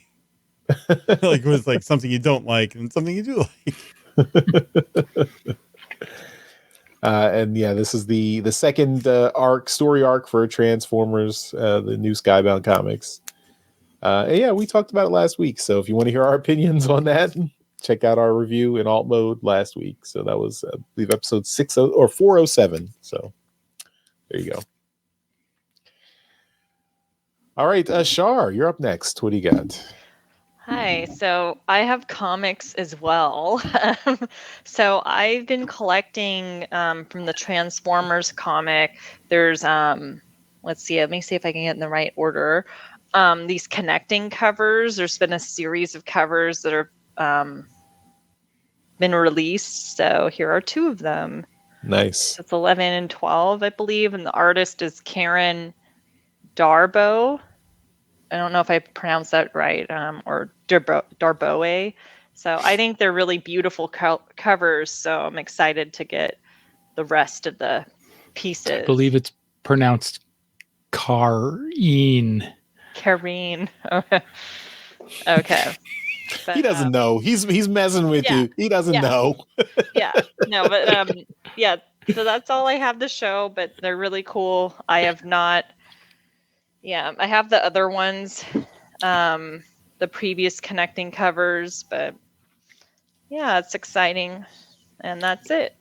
C: like it was like something you don't like and something you do like.
B: And yeah, this is the second story arc for Transformers, the new Skybound comics. And yeah, we talked about it last week. So if you want to hear our opinions on that, check out our review in alt mode last week. So that was, I believe, episode 407. So there you go. All right, Shar, you're up next. What do you got?
A: Hi. So I have comics as well. So I've been collecting from the Transformers comic. There's let's see. Let me see if I can get in the right order. These connecting covers. There's been a series of covers that are been released. So here are 2 of them.
B: Nice.
A: It's 11 and 12, I believe, and the artist is Karen Darbo. I don't know if I pronounced that right, or Darboe. So I think they're really beautiful covers. So I'm excited to get the rest of the pieces.
D: I believe it's pronounced Kareen.
A: Kareen. Okay. But,
B: he doesn't know. He's messing with you. He doesn't know.
A: Yeah. No, but yeah. So that's all I have to show. But they're really cool. I have not. Yeah, I have the other ones, the previous connecting covers. But yeah, it's exciting, and that's it.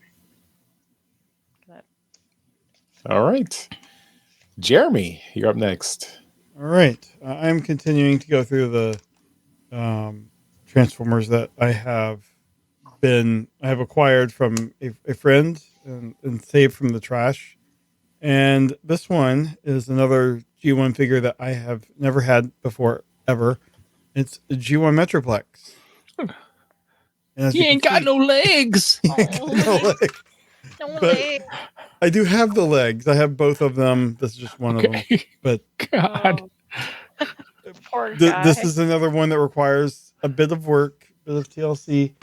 B: All right, Jeremy, you're up next.
C: All right, I'm continuing to go through the Transformers that I have acquired from a friend and saved from the trash. And this one is another G1 figure that I have never had before, ever. It's a G1 Metroplex.
D: He ain't got no legs.
A: No legs.
C: I do have the legs. I have both of them. This is just one of them. But
D: God.
A: Poor guy.
C: This is another one that requires a bit of work, a bit of TLC.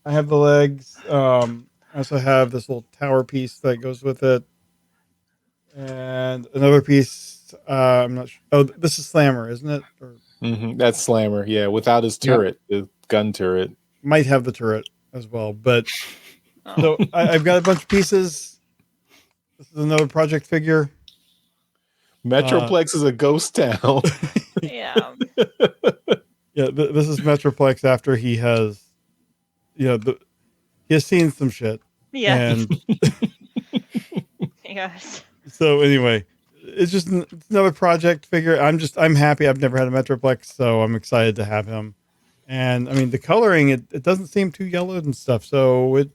C: I have the legs. I also have this little tower piece that goes with it. And another piece, I'm not sure. Oh, this is Slammer, isn't it? Or,
B: That's Slammer, yeah, without his turret, the gun turret.
C: Might have the turret as well. But so I've got a bunch of pieces. This is another project figure.
B: Metroplex is a ghost town.
A: Yeah.
C: Yeah, this is Metroplex after he has, he has seen some shit.
A: Yeah.
C: And
A: Yes.
C: so anyway, it's just another project figure. I'm happy. I've never had a Metroplex, so I'm excited to have him. And I mean, the coloring, it doesn't seem too yellowed and stuff. So it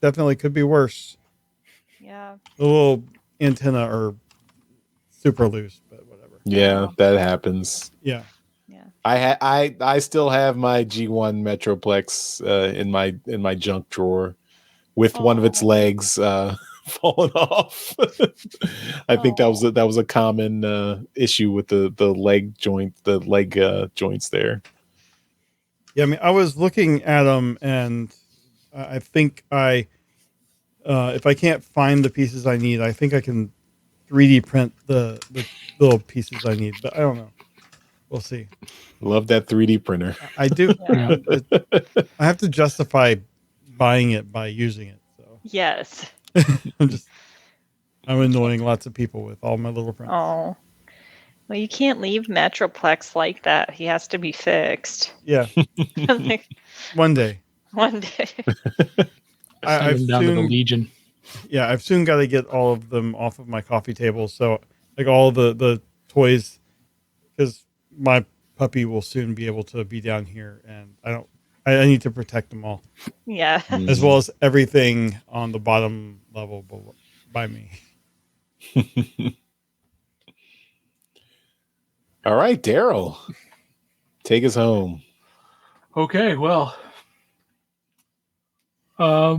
C: definitely could be worse.
A: Yeah.
C: The little antenna are super loose, but whatever.
B: Yeah, that happens.
C: Yeah.
A: Yeah.
B: I still have my G1 Metroplex in my junk drawer with one of its legs fallen off. I think that was a common issue with the leg joints there.
C: Yeah, I mean, I was looking at them, and I think if I can't find the pieces I need, I think I can 3D print the little pieces I need, but I don't know. We'll see.
B: Love that 3D printer.
C: I do.
A: Yeah.
C: I have to justify buying it by using it. So
A: Yes.
C: I'm annoying lots of people with all my little prints.
A: Oh. Well, you can't leave Metroplex like that. He has to be fixed.
C: Yeah.
A: Like,
C: One day.
A: one day.
C: I've
D: Send him down to the
C: soon,
D: Legion.
C: yeah, I've soon got to get all of them off of my coffee table. So like all the toys, because my puppy will soon be able to be down here, and I need to protect them all,
A: Yeah.
C: as well as everything on the bottom level by me.
B: All right, Daryl, take us home.
D: Okay, well, I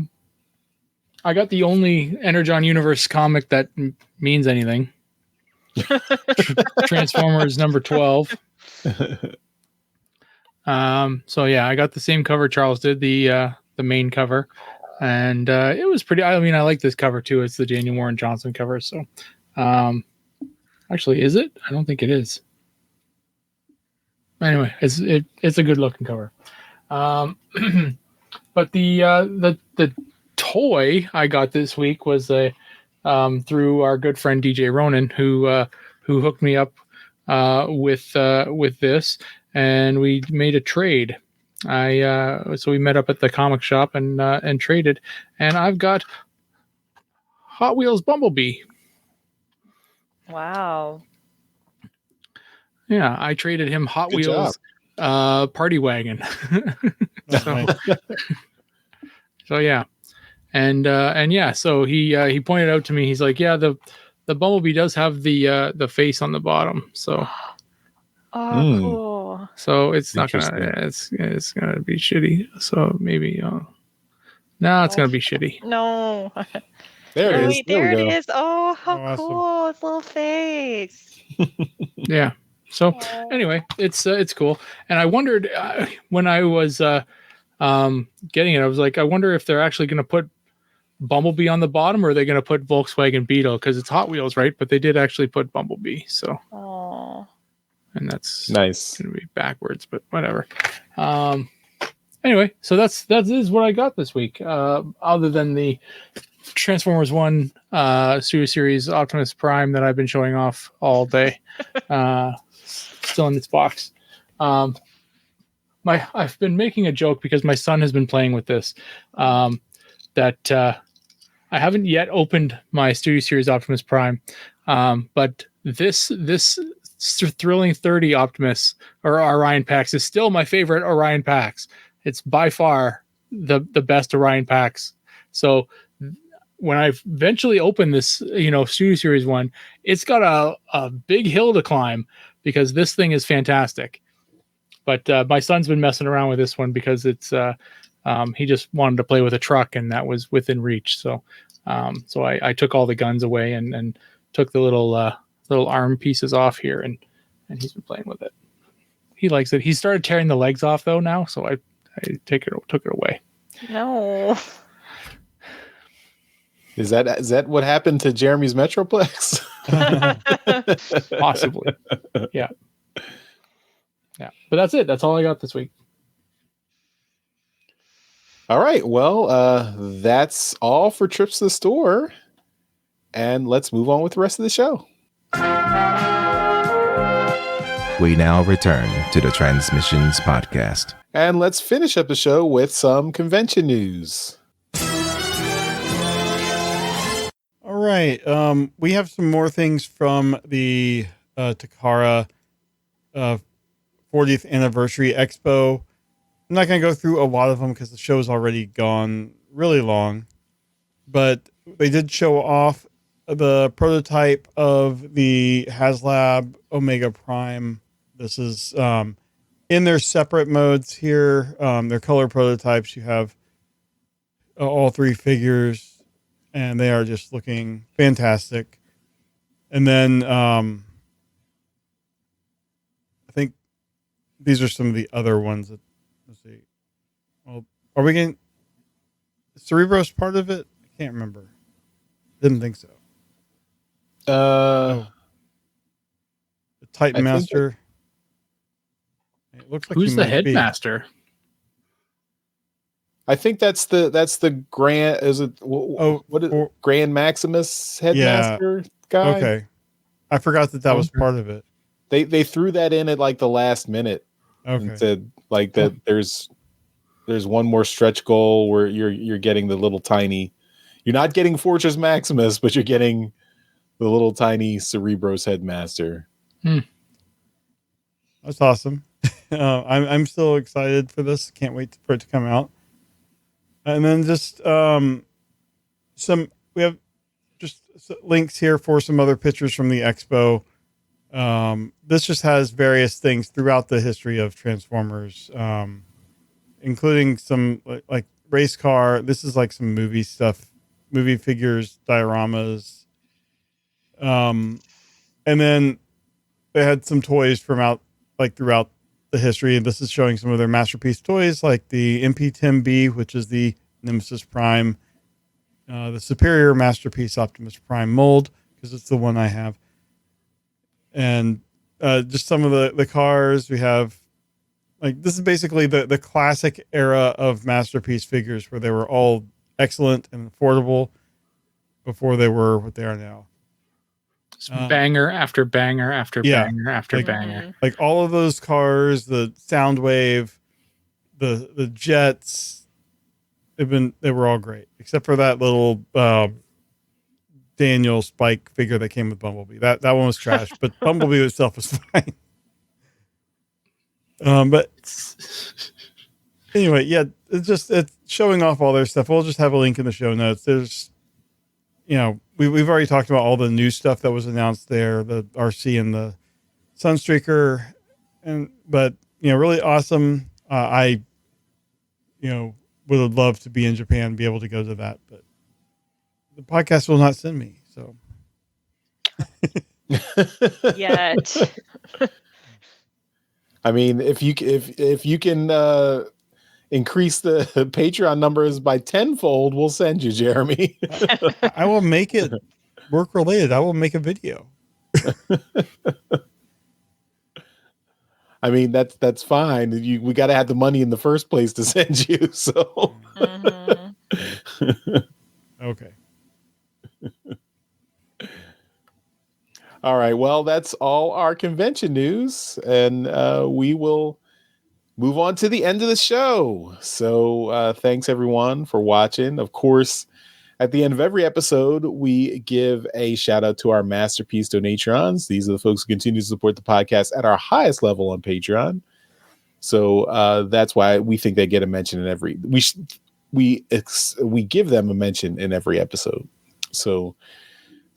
D: got the only Energon Universe comic that means anything. Transformers number 12. So yeah, I got the same cover Charles did, the main cover, and it was pretty. I mean, I like this cover too. It's the Daniel Warren Johnson cover. So, actually, is it? I don't think it is. Anyway, it's a good looking cover. But the toy I got this week was through our good friend DJ Ronan, who hooked me up with this, and we made a trade. So we met up at the comic shop and traded, and I've got Hot Wheels Bumblebee.
A: Wow.
D: Yeah, I traded him Hot
B: Good
D: Wheels Party Wagon. So yeah, and yeah, so he pointed out to me, he's like, yeah, the Bumblebee does have the face on the bottom, so
A: Cool.
D: so it's not gonna it's gonna be shitty. So maybe no, it's gonna be shitty.
A: No.
B: There it is.
A: Wait, there
B: we
A: it
B: go.
A: is. Oh, how
C: Awesome.
A: cool. His little face.
D: Yeah. So anyway, it's cool. And I wondered when I was getting it, I was like, I wonder if they're actually going to put Bumblebee on the bottom, or are they going to put Volkswagen Beetle, because it's Hot Wheels, right? But they did actually put Bumblebee. So, and that's
B: Nice.
D: going to be backwards, but whatever. Anyway, so that is what I got this week. Other than the Transformers 1 Studio Series Optimus Prime that I've been showing off all day, still in its box. I've been making a joke because my son has been playing with this, that I haven't yet opened my Studio Series Optimus Prime, but this Thrilling 30 Optimus or Orion Pax is still my favorite Orion Pax. It's by far the best Orion Pax. So when I eventually open this, Studio Series 1, it's got a big hill to climb, because this thing is fantastic. But my son's been messing around with this one because it's he just wanted to play with a truck, and that was within reach. So I took all the guns away and took the little arm pieces off here, and he's been playing with it. He likes it. He started tearing the legs off though now, so I took it away.
A: No.
B: Is that what happened to Jeremy's Metroplex?
D: Possibly. Yeah. But that's it. That's all I got this week.
B: All right. Well, that's all for Trips to the Store. And let's move on with the rest of the show.
E: We now return to the Transmissions Podcast.
B: And let's finish up the show with some convention news.
C: All right. We have some more things from the Takara 40th Anniversary Expo. I'm not going to go through a lot of them because the show's already gone really long. But they did show off the prototype of the HasLab Omega Prime. This is in their separate modes here. Their color prototypes. You have all three figures, and they are just looking fantastic. And then I think these are some of the other ones that, let's see. Well, are we getting Cerebro's part of it? I can't remember. Didn't think so. The Titan Master. It looks like
D: Who's
C: he
D: the
C: might be.
D: headmaster?
B: I think that's the Grand. Is it? What is Grand Maximus headmaster guy?
C: Okay, I forgot that was part of it.
B: They threw that in at like the last minute.
C: Okay,
B: and said like that. There's one more stretch goal where you're getting the little tiny. You're not getting Fortress Maximus, but you're getting the little tiny Cerebros headmaster.
C: That's awesome. I'm still excited for this. Can't wait for it to come out. And then just we have just links here for some other pictures from the expo. This just has various things throughout the history of Transformers, including some like race car. This is like some movie stuff, movie figures, dioramas. And then they had some toys from throughout the history. And this is showing some of their masterpiece toys, like the MP10B, which is the Nemesis Prime, the Superior Masterpiece Optimus Prime mold, because it's the one I have. And just some of the cars we have. Like, this is basically the classic era of masterpiece figures, where they were all excellent and affordable before they were what they are now.
D: Banger after banger after banger after banger.
C: Like all of those cars, the Soundwave, the jets, they were all great, except for that little Daniel Spike figure that came with Bumblebee. That one was trash, but Bumblebee itself was fine. But anyway, yeah, it's showing off all their stuff. We'll just have a link in the show notes. There's, we've already talked about all the new stuff that was announced there, the Arcee and the Sunstreaker, but really awesome. I would have loved to be in Japan and be able to go to that, but the podcast will not send me. So
A: yet.
B: I mean, if you can increase the Patreon numbers by tenfold, we'll send you, Jeremy.
C: I will make it work related. I will make a video.
B: I mean, that's fine. We got to have the money in the first place to send you. So,
C: Okay.
B: All right. Well, that's all our convention news, and we will move on to the end of the show. So thanks everyone for watching. Of course, at the end of every episode, we give a shout out to our masterpiece donatrons. These are the folks who continue to support the podcast at our highest level on Patreon. So that's why we think they get a mention in every. We give them a mention in every episode. So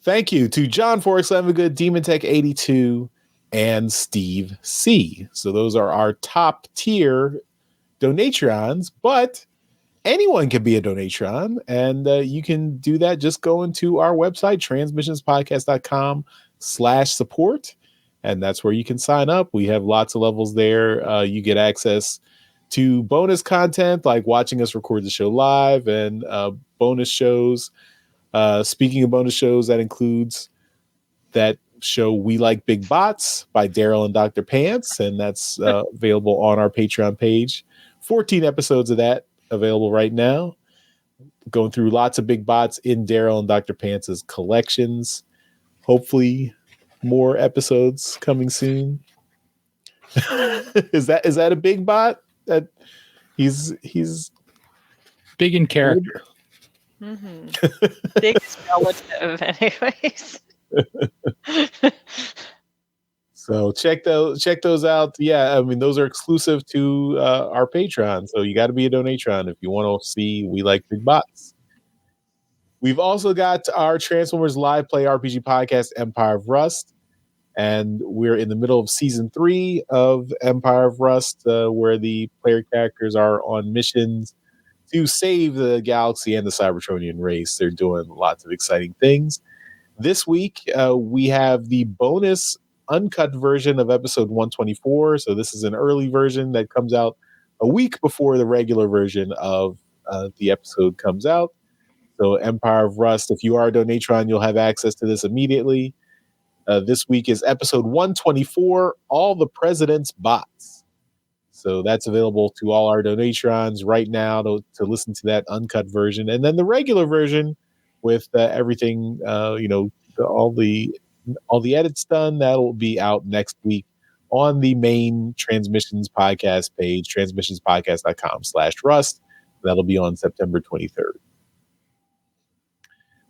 B: thank you to John Forks, Good, Demon Tech 82, and Steve C. So those are our top tier donatrons, but anyone can be a donatron, and you can do that just going to our website, transmissionspodcast.com/support, and that's where you can sign up. We have lots of levels there. You get access to bonus content like watching us record the show live and bonus shows. Speaking of bonus shows, that includes that show We Like Big Bots by Daryl and Dr. Pants, and that's available on our Patreon page. 14 episodes of that available right now. Going through lots of big bots in Daryl and Dr. Pants' collections. Hopefully more episodes coming soon. Is that a big bot? That he's
D: big in character.
A: Big relative, anyways.
B: So check those out. Yeah, I mean, those are exclusive to our Patreon. So you got to be a donatron if you want to see We Like Big Bots. We've also got our Transformers live play RPG podcast, Empire of Rust. And we're in the middle of season 3 of Empire of Rust, where the player characters are on missions to save the galaxy and the Cybertronian race. They're doing lots of exciting things. This week, we have the bonus uncut version of episode 124. So this is an early version that comes out a week before the regular version of the episode comes out. So Empire of Rust, if you are a Donatron, you'll have access to this immediately. This week is episode 124, All the President's Bots. So that's available to all our Donatrons right now to listen to that uncut version. And then the regular version with everything, all the edits done, that'll be out next week on the main Transmissions podcast page, transmissionspodcast.com/rust. That'll be on September 23rd.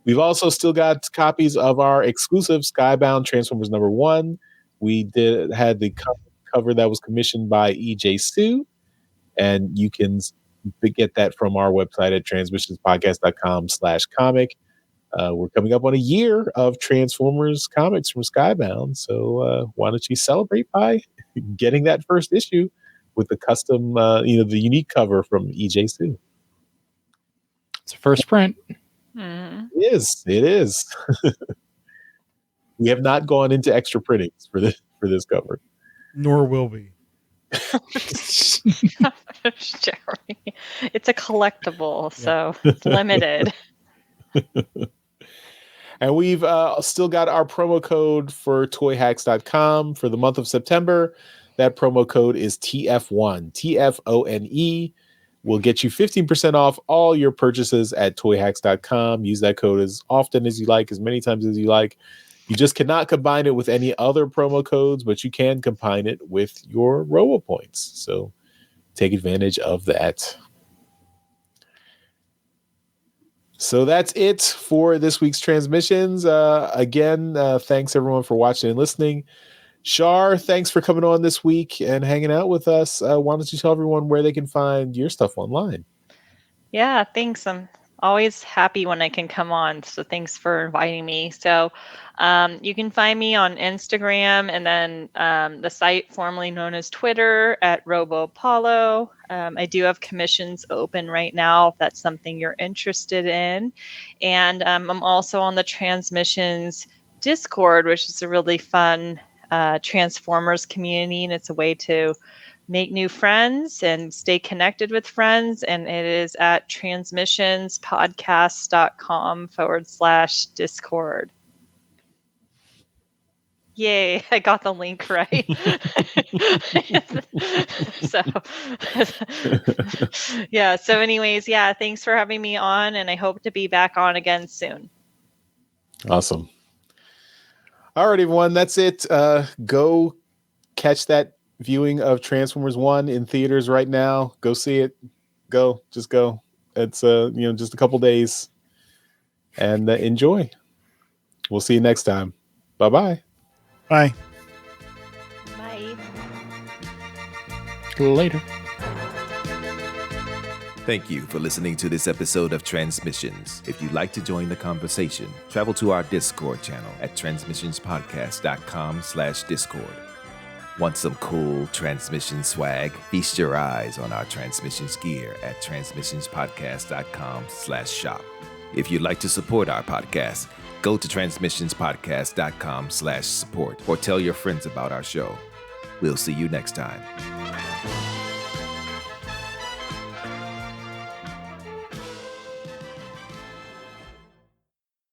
B: We've also still got copies of our exclusive Skybound Transformers #1. We had the cover that was commissioned by EJ Sue, and you can get that from our website at transmissionspodcast.com/comic. We're coming up on a year of Transformers comics from Skybound, so why don't you celebrate by getting that first issue with the custom, the unique cover from EJ Sue.
D: It's a first print.
B: It is. We have not gone into extra printings for this cover.
C: Nor will we.
A: Jeremy. It's a collectible, so it's limited.
B: And we've still got our promo code for toyhacks.com for the month of September. That promo code is TF1, TFONE. Will get you 15% off all your purchases at toyhacks.com. Use that code as often as you like, as many times as you like. You just cannot combine it with any other promo codes, but you can combine it with your Robo points. So take advantage of that. So that's it for this week's transmissions. Again, thanks everyone for watching and listening. Shar, thanks for coming on this week and hanging out with us. Why don't you tell everyone where they can find your stuff online?
A: Yeah, thanks. I'm always happy when I can come on. So thanks for inviting me. So you can find me on Instagram and then the site formerly known as Twitter at RoboApollo. I do have commissions open right now if that's something you're interested in. And I'm also on the Transmissions Discord, which is a really fun Transformers community, and it's a way to make new friends and stay connected with friends. And it is at transmissionspodcast.com/Discord. Yay, I got the link right. So anyways, thanks for having me on, and I hope to be back on again soon.
B: Awesome. All right, everyone, that's it. Go catch that viewing of Transformers 1 in theaters right now. Go see it. Just go. It's just a couple days, and enjoy. We'll see you next time. Bye-bye.
C: Bye.
A: Bye.
D: Later.
E: Thank you for listening to this episode of Transmissions. If you'd like to join the conversation, travel to our Discord channel at transmissionspodcast.com/Discord. Want some cool transmission swag? Feast your eyes on our transmissions gear at transmissionspodcast.com/shop. If you'd like to support our podcast, go to transmissionspodcast.com/support or tell your friends about our show. We'll see you next time.